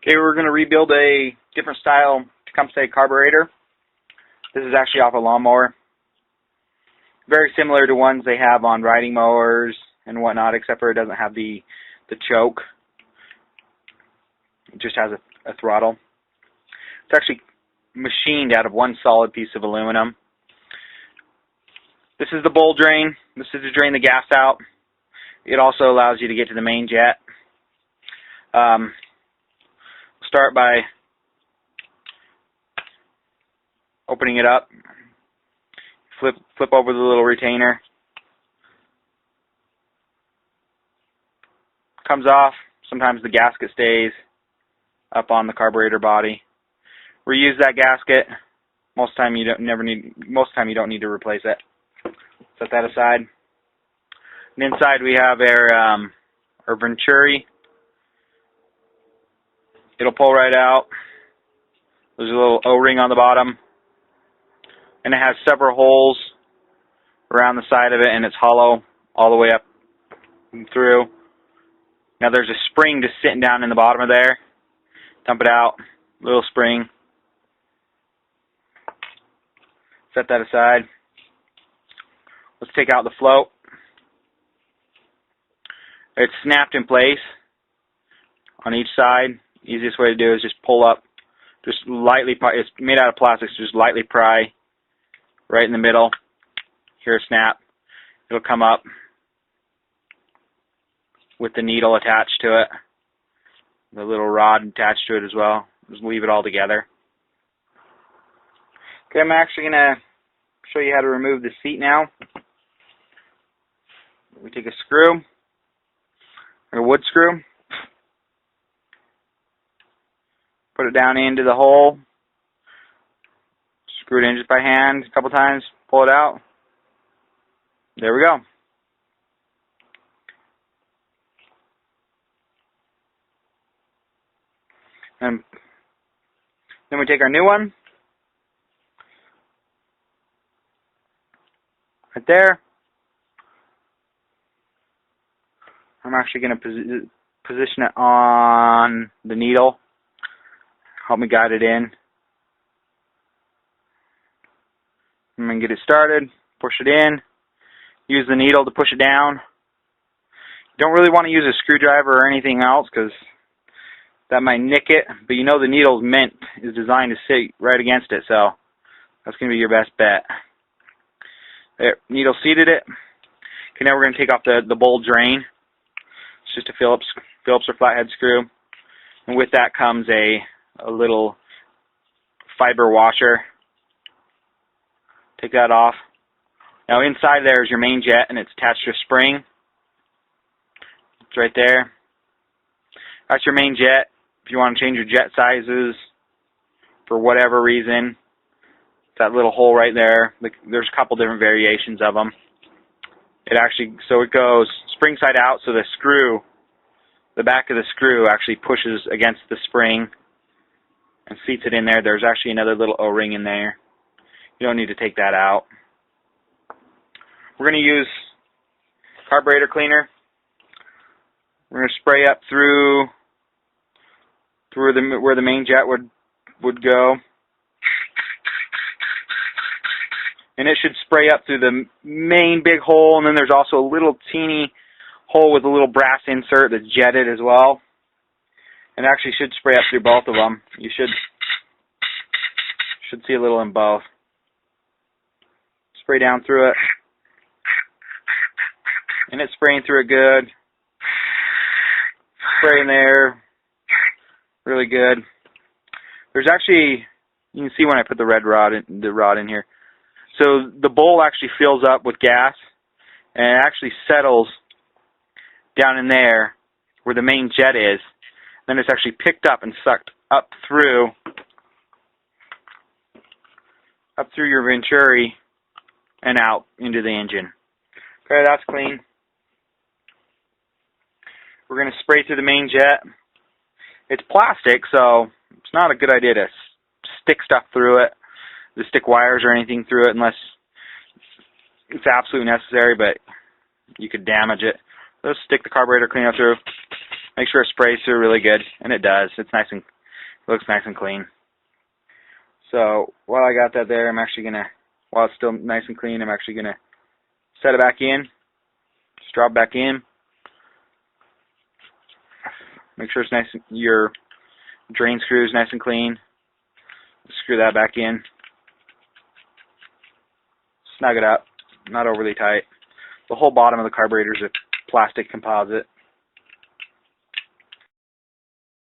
Okay, we're going to rebuild a different style Tecumseh carburetor. This is actually off a lawnmower. Very similar to ones they have on riding mowers and whatnot, except for it doesn't have the choke. It just has a throttle. It's actually machined out of one solid piece of aluminum. This is the bowl drain. This is to drain the gas out. It also allows you to get to the main jet. Start by opening it up. Flip over the little retainer. Comes off. Sometimes the gasket stays up on the carburetor body. Reuse that gasket. Most time you don't need to replace it. Set that aside. And inside we have our Venturi. It'll pull right out. There's a little O-ring on the bottom. And it has several holes around the side of it, and it's hollow all the way up and through. Now there's a spring just sitting down in the bottom of there. Dump it out. Little spring. Set that aside. Let's take out the float. It's snapped in place on each side. Easiest way to do it is just pull up, just lightly. It's made out of plastic, so just lightly pry right in the middle. Hear a snap. It'll come up with the needle attached to it, the little rod attached to it as well. Just leave it all together. Okay, I'm actually going to show you how to remove the seat now. We take a screw, a wood screw, put it down into the hole, screw it in just by hand a couple times, pull it out. There we go. And then we take our new one, right there. I'm actually going to position it on the needle. Help me guide it in. I'm going to get it started, push it in, use the needle to push it down. You don't really want to use a screwdriver or anything else because that might nick it, but you know the needle is designed to sit right against it, so that's going to be your best bet. There, needle seated it. Okay, now we're going to take off the bowl drain. It's just a Phillips or flathead screw, and with that comes a little fiber washer. Take that off. Now inside there is your main jet, and it's attached to a spring. It's right there. That's your main jet. If you want to change your jet sizes for whatever reason, that little hole right there. There's a couple different variations of them. So it goes spring side out, so the back of the screw actually pushes against the spring and seats it in there. There's actually another little O-ring in there. You don't need to take that out. We're going to use carburetor cleaner. We're going to spray up through where the main jet would go. And it should spray up through the main big hole, and then there's also a little teeny hole with a little brass insert that's jetted as well. And actually should spray up through both of them. You should see a little in both. Spray down through it. And it's spraying through it good. Spray in there. Really good. There's actually, you can see when I put the rod in here. So the bowl actually fills up with gas, and it actually settles down in there where the main jet is. Then it's actually picked up and sucked up through your Venturi and out into the engine. Okay, that's clean. We're going to spray through the main jet. It's plastic, so it's not a good idea to stick stuff through it, to stick wires or anything through it unless it's absolutely necessary, but you could damage it. Let's stick the carburetor cleaner through. Make sure it sprays through really good, and it does. It's nice and looks nice and clean. So while I got that there, I'm actually gonna, while it's still nice and clean, I'm actually gonna set it back in. Just drop back in. Make sure it's nice. Your drain screw is nice and clean. Screw that back in. Snug it up, not overly tight. The whole bottom of the carburetor is a plastic composite.